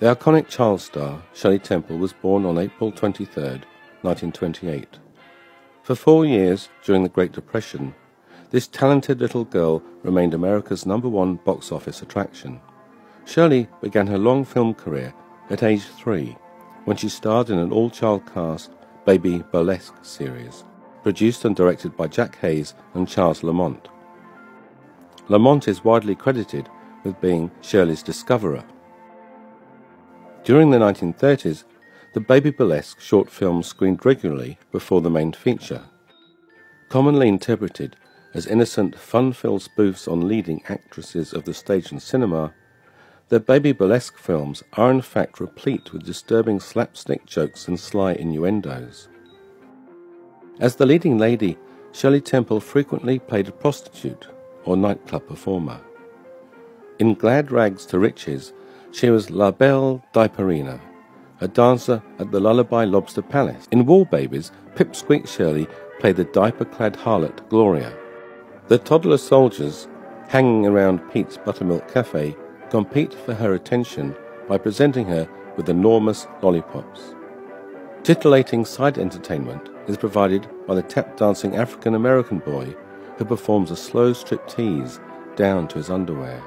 The iconic child star, Shirley Temple, was born on April 23, 1928. For 4 years during the Great Depression, this talented little girl remained America's #1 box office attraction. Shirley began her long film career at age 3, when she starred in an all-child cast Baby Burlesque series, produced and directed by Jack Hayes and Charles Lamont. Lamont is widely credited with being Shirley's discoverer. During the 1930s, the Baby Burlesque short films screened regularly before the main feature. Commonly interpreted as innocent, fun-filled spoofs on leading actresses of the stage and cinema, the Baby Burlesque films are in fact replete with disturbing slapstick jokes and sly innuendos. As the leading lady, Shirley Temple frequently played a prostitute or nightclub performer. In Glad Rags to Riches, she was La Belle Diaperina, a dancer at the Lullaby Lobster Palace. In Wall Babies, Pipsqueak Shirley played the diaper-clad harlot Gloria. The toddler soldiers, hanging around Pete's Buttermilk Cafe, compete for her attention by presenting her with enormous lollipops. Titillating side entertainment is provided by the tap-dancing African-American boy who performs a slow striptease down to his underwear.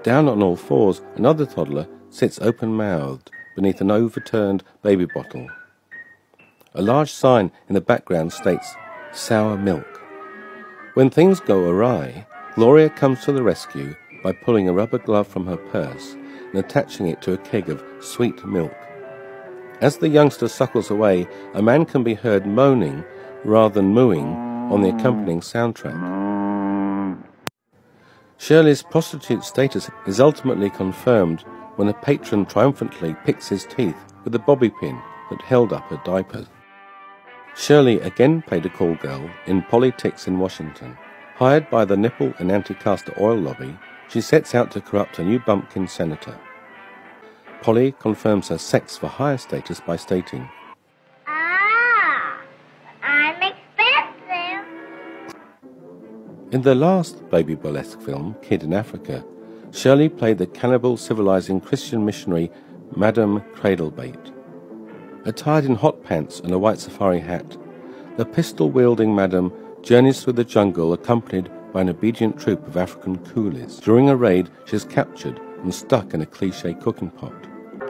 Down on all fours, another toddler sits open-mouthed beneath an overturned baby bottle. A large sign in the background states, "Sour milk." When things go awry, Gloria comes to the rescue by pulling a rubber glove from her purse and attaching it to a keg of sweet milk. As the youngster suckles away, a man can be heard moaning rather than mooing on the accompanying soundtrack. Shirley's prostitute status is ultimately confirmed when a patron triumphantly picks his teeth with a bobby pin that held up her diapers. Shirley again played a call girl in Politics in Washington. Hired by the nipple and anti-castor oil lobby, she sets out to corrupt a new bumpkin senator. Polly confirms her sex-for-hire status by stating, I'm expensive. in the last Baby Burlesque film, Kid in Africa, Shirley played the cannibal civilizing Christian missionary Madame Cradlebait. Attired in hot pants and a white safari hat, the pistol-wielding madam journeys through the jungle accompanied by an obedient troop of African coolies. During a raid, she is captured and stuck in a cliché cooking pot.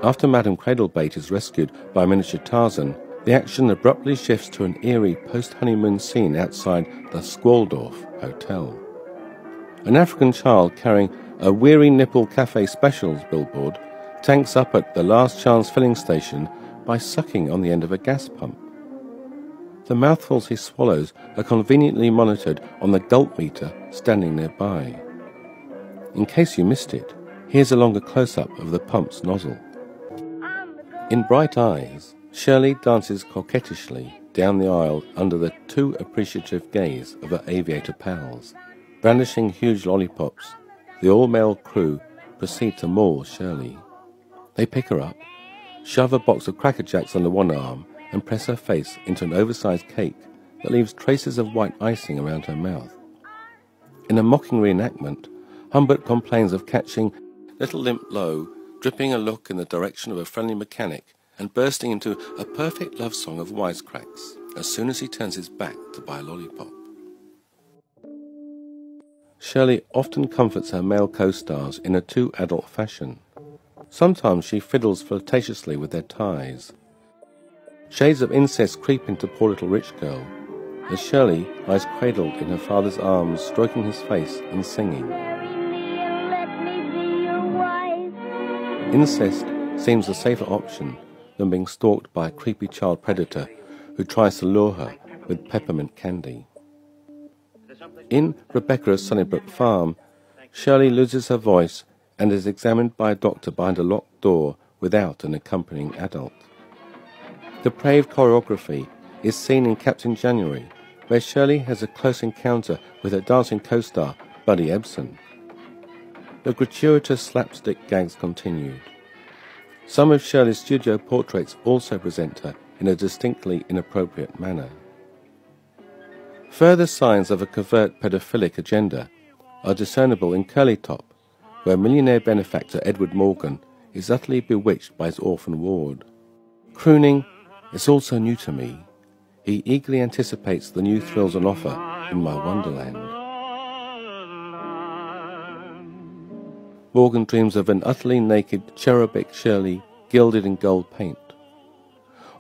After Madame Cradlebait is rescued by a miniature Tarzan, the action abruptly shifts to an eerie post-honeymoon scene outside the Squaldorf Hotel. An African child carrying a Weary Nipple Cafe Specials billboard tanks up at the Last Chance filling station by sucking on the end of a gas pump. The mouthfuls he swallows are conveniently monitored on the gulp meter standing nearby. In case you missed it, here's a longer close-up of the pump's nozzle. In Bright Eyes, Shirley dances coquettishly down the aisle under the too appreciative gaze of her aviator pals. Brandishing huge lollipops, the all-male crew proceed to maul Shirley. They pick her up, shove a box of Cracker Jacks under one arm, and press her face into an oversized cake that leaves traces of white icing around her mouth. In a mocking reenactment, Humbert complains of catching Little Limp Low dripping a look in the direction of a friendly mechanic and bursting into a perfect love song of wisecracks as soon as he turns his back to buy a lollipop. Shirley often comforts her male co-stars in a too adult fashion. Sometimes she fiddles flirtatiously with their ties. Shades of incest creep into Poor Little Rich Girl, as Shirley lies cradled in her father's arms, stroking his face and singing. Incest seems a safer option than being stalked by a creepy child predator who tries to lure her with peppermint candy. In Rebecca's Sunnybrook Farm, Shirley loses her voice and is examined by a doctor behind a locked door without an accompanying adult. Depraved choreography is seen in Captain January, where Shirley has a close encounter with her dancing co-star, Buddy Ebsen. The gratuitous slapstick gags continued. Some of Shirley's studio portraits also present her in a distinctly inappropriate manner. Further signs of a covert pedophilic agenda are discernible in Curly Top, where millionaire benefactor Edward Morgan is utterly bewitched by his orphan ward. Crooning, "It's all so new to me," he eagerly anticipates the new thrills on offer in my wonderland. Morgan dreams of an utterly naked cherubic Shirley gilded in gold paint.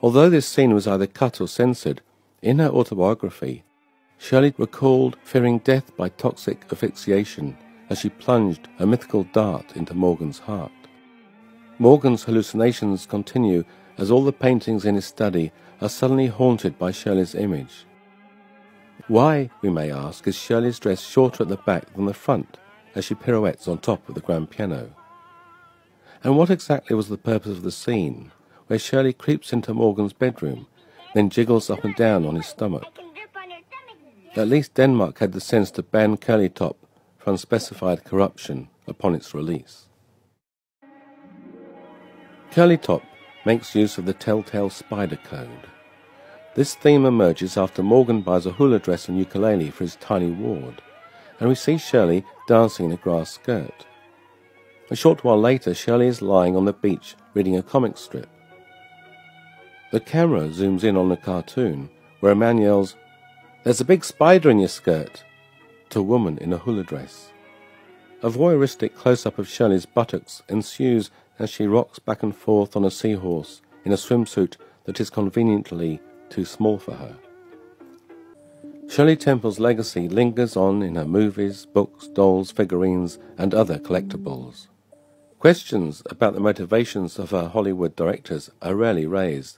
Although this scene was either cut or censored, in her autobiography, Shirley recalled fearing death by toxic asphyxiation as she plunged a mythical dart into Morgan's heart. Morgan's hallucinations continue as all the paintings in his study are suddenly haunted by Shirley's image. Why, we may ask, is Shirley's dress shorter at the back than the front as she pirouettes on top of the grand piano? And what exactly was the purpose of the scene where Shirley creeps into Morgan's bedroom, then jiggles up and down on his stomach? At least Denmark had the sense to ban curly top for unspecified corruption upon its release. Curly top makes use of the telltale spider code. This theme emerges after Morgan buys a hula dress and ukulele for his tiny ward, and we see Shirley dancing in a grass skirt. A short while later, Shirley is lying on the beach reading a comic strip. The camera zooms in on a cartoon where a man yells, "There's a big spider in your skirt," to a woman in a hula dress. A voyeuristic close-up of Shirley's buttocks ensues as she rocks back and forth on a seahorse in a swimsuit that is conveniently too small for her. Shirley Temple's legacy lingers on in her movies, books, dolls, figurines, and other collectibles. Questions about the motivations of her Hollywood directors are rarely raised.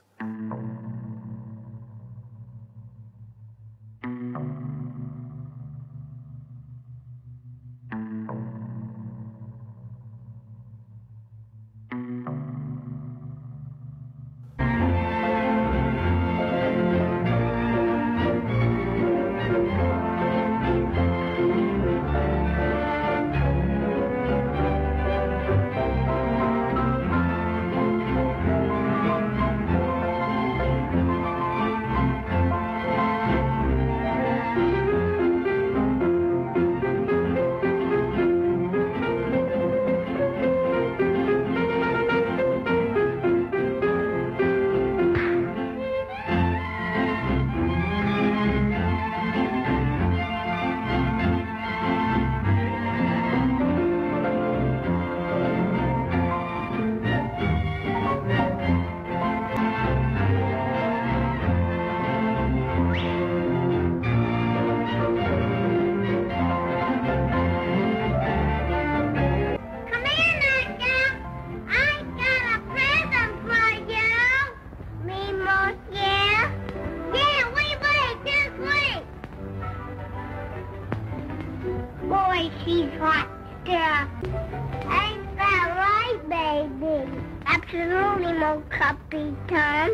She's hot stuff. Ain't that right, baby? Absolutely no cupcake time.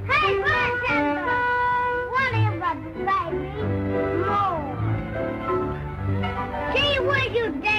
Hey, Grandpa! Whatever, baby. No. Gee, where's your dad?